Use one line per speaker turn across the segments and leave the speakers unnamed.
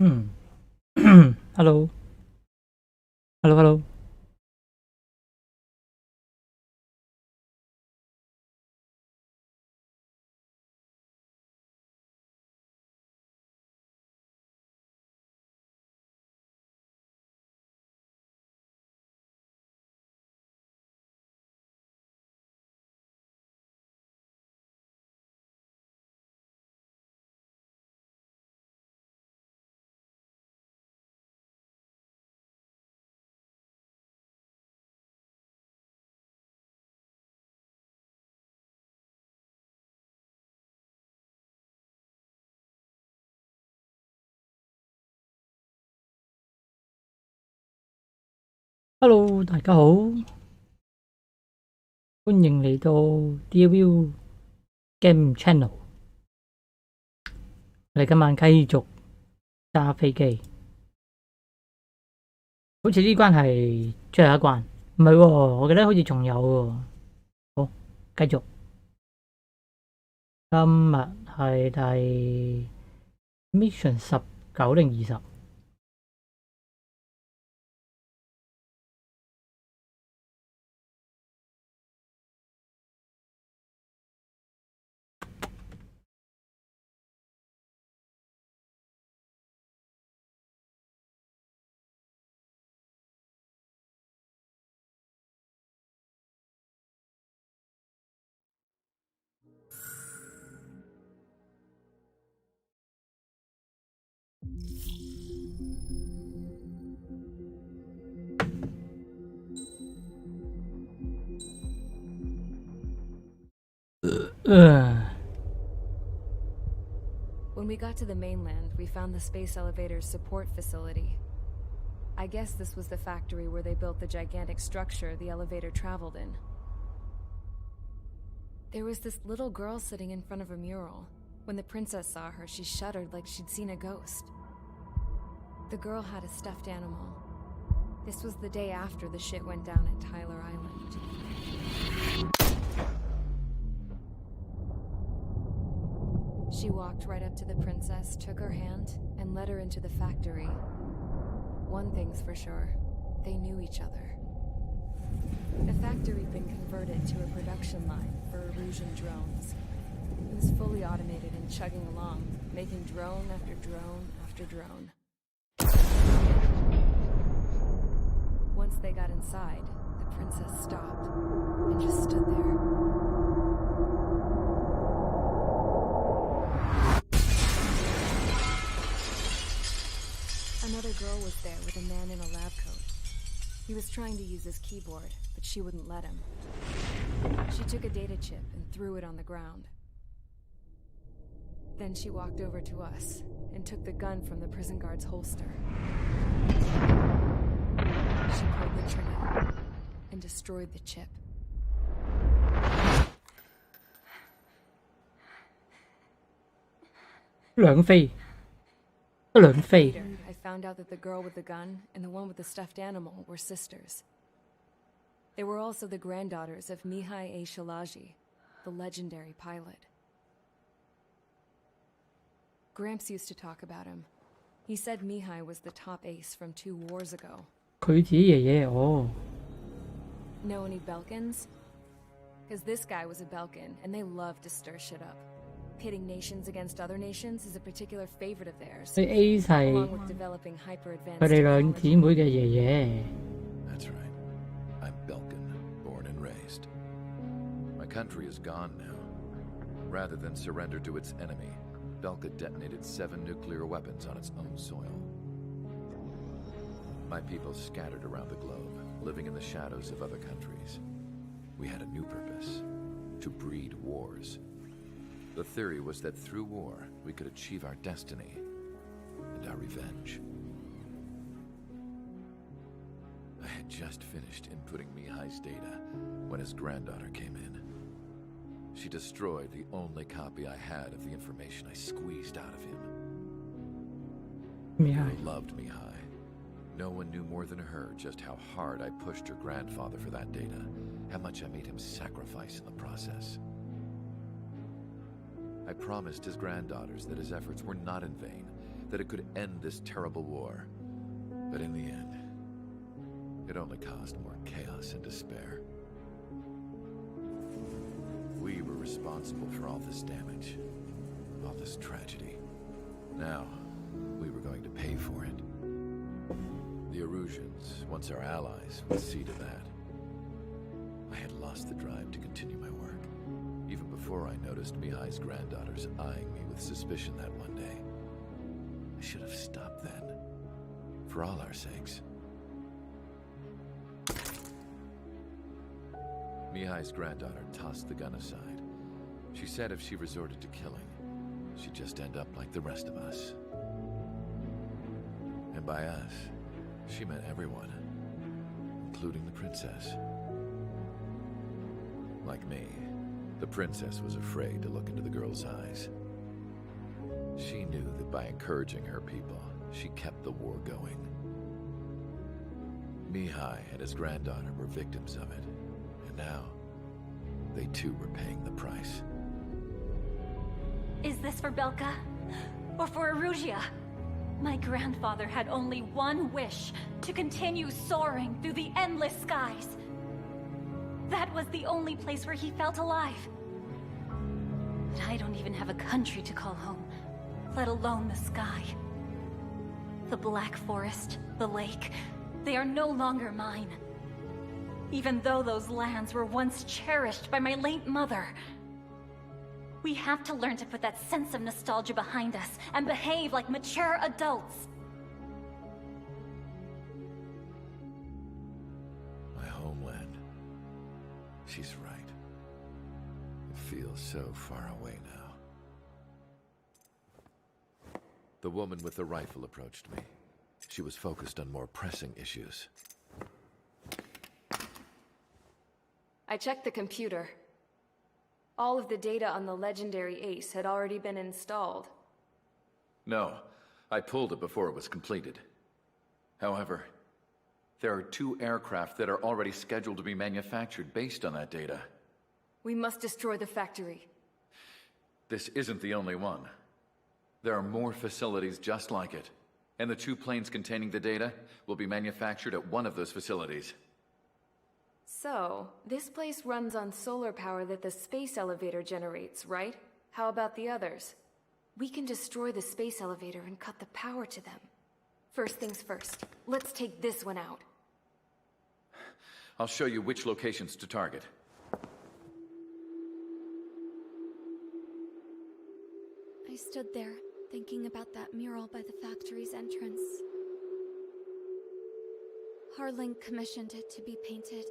嗯，Hello，Hello，Hello，大家好，歡迎嚟到 Dwil Game Channel。我哋今晚繼續揸飛機，好似呢關係最後一關，唔係喎，我記得好似仲有喎。好，繼續。今日係第 Mission 19定20？When
we got to the mainland, we found the space elevator's support facility. I guess this was the factory where they built the gigantic structure the elevator traveled in. There was this little girl sitting in front of a mural. When the princess saw her, she shuddered like she'd seen a ghost. The girl had a stuffed animal. This was the day after the shit went down at Tyler Island. She walked right up to the princess, took her hand, and led her into the factory. One thing's for sure, they knew each other. The factory had been converted to a production line for Erusian drones. It was fully automated and chugging along, making drone after drone after drone. Once they got inside, the princess stopped and just stood there. Another girl was there with a man in a lab coat. He was trying to use his keyboard, but she wouldn't let him. She took a data chip and threw it on the ground. Then she walked over to us and took the gun from the prison guard's holster. She pulled the trigger and destroyed the chip. Later, I found out that the girl with the gun and the one with the stuffed animal were sisters. They were also the granddaughters of Mihai A. Shalaji, the legendary pilot. Gramps used to talk about him. He said Mihai was the top ace from 2 wars ago. Know any Belkans? Because this guy was a Belkan, and they love to stir shit up. Pitting nations against other nations is a particular favorite of theirs, along with developing hyper-advanced technology.
That's right. I'm Belkan, born and raised. My country is gone now. Rather than surrender to its enemy, Belka detonated 7 nuclear weapons on its own soil. My people scattered around the globe, living in the shadows of other countries. We had a new purpose: to breed wars. The theory was that through war, we could achieve our destiny and our revenge. I had just finished inputting Mihai's data when his granddaughter came in. She destroyed the only copy I had of the information I squeezed out of him. Mihai loved Mihai. No one knew more than her just how hard I pushed her grandfather for that data, how much I made him sacrifice in the process. I promised his granddaughters that his efforts were not in vain, that it could end this terrible war. But in the end, it only caused more chaos and despair. We were responsible for all this damage, all this tragedy. Now, we were going to pay for it. The Erusians, once our allies, would see to that. I had lost the drive to continue my work, even before I noticed Mihai's granddaughters eyeing me with suspicion that one day. I should have stopped then, for all our sakes. Mihai's granddaughter tossed the gun aside. She said if she resorted to killing, she'd just end up like the rest of us. And by us, she meant everyone, including the princess. Like me, the princess was afraid to look into the girl's eyes. She knew that by encouraging her people, she kept the war going. Mihai and his granddaughter were victims of it, and now, they too were paying the price.
Is this for Belka? Or for Erusia? My grandfather had only one wish, to continue soaring through the endless skies. That was the only place where he felt alive. But I don't even have a country to call home, let alone the sky. The Black Forest, the lake, they are no longer mine. Even though those lands were once cherished by my late mother. We have to learn to put that sense of nostalgia behind us and behave like mature adults.
My homeland. She's right. It feels so far away now. The woman with the rifle approached me. She was focused on more pressing issues.
I checked the computer. All of the data on the legendary ace had already been installed.
No, I pulled it before it was completed. However, there are 2 aircraft that are already scheduled to be manufactured based on that data.
We must destroy the factory.
This isn't the only one. There are more facilities just like it, and the 2 planes containing the data will be manufactured at one of those facilities.
So, this place runs on solar power that the space elevator generates, right? How about the others? We can destroy the space elevator and cut the power to them. First things first, let's take this one out.
I'll show you which locations to target.
I stood there, thinking about that mural by the factory's entrance. Harling commissioned it to be painted.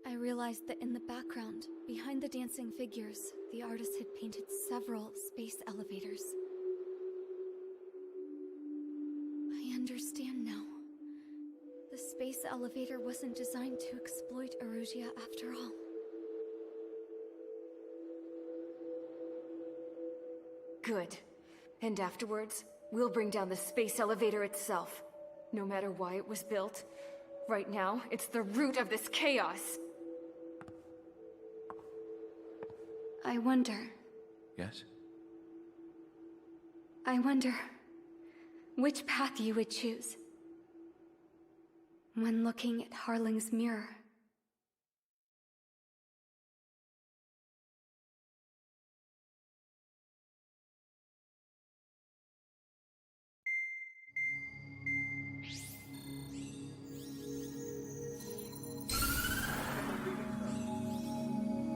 I realized that in the background, behind the dancing figures, the artist had painted several space elevators. I understand now. The space elevator wasn't designed to exploit Erusia after all.
Good. And afterwards, we'll bring down the space elevator itself. No matter why it was built. Right now, it's the root of this chaos.
I wonder
Yes?
which path you would choose when looking at Harling's mirror.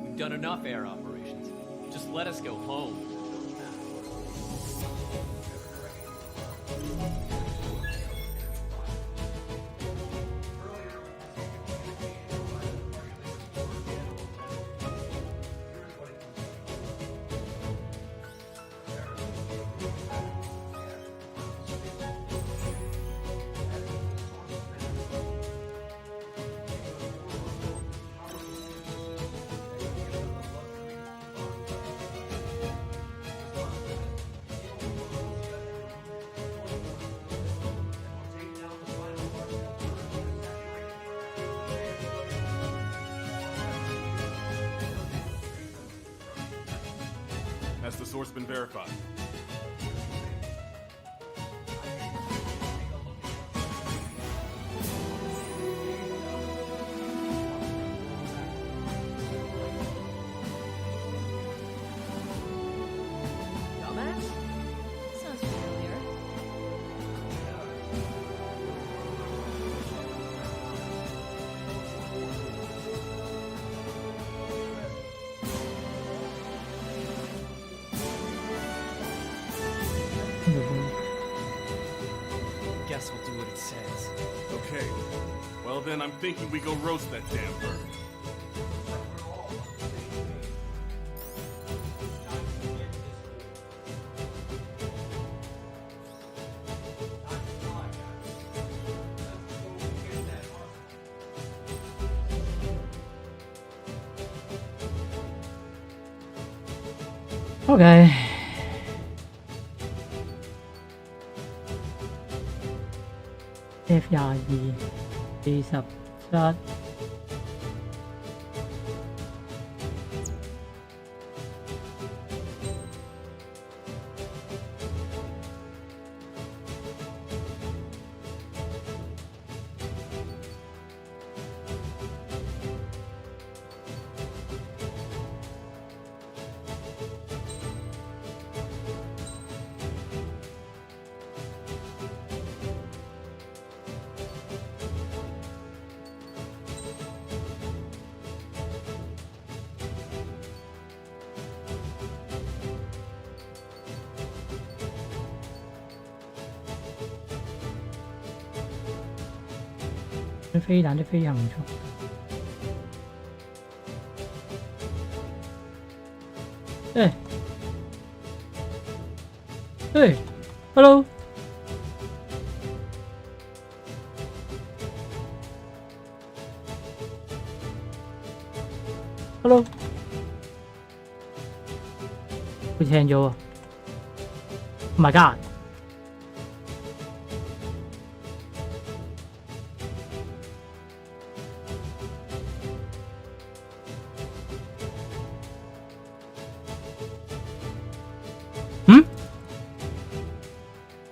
We've done enough air operations. Just let us go home.
Has the source been verified? Well then, I'm thinking we go roast that damn bird.
OK。F22 47。啲飛彈啲飛行速度。Hello。Hello。會聽咗喎。Oh my god！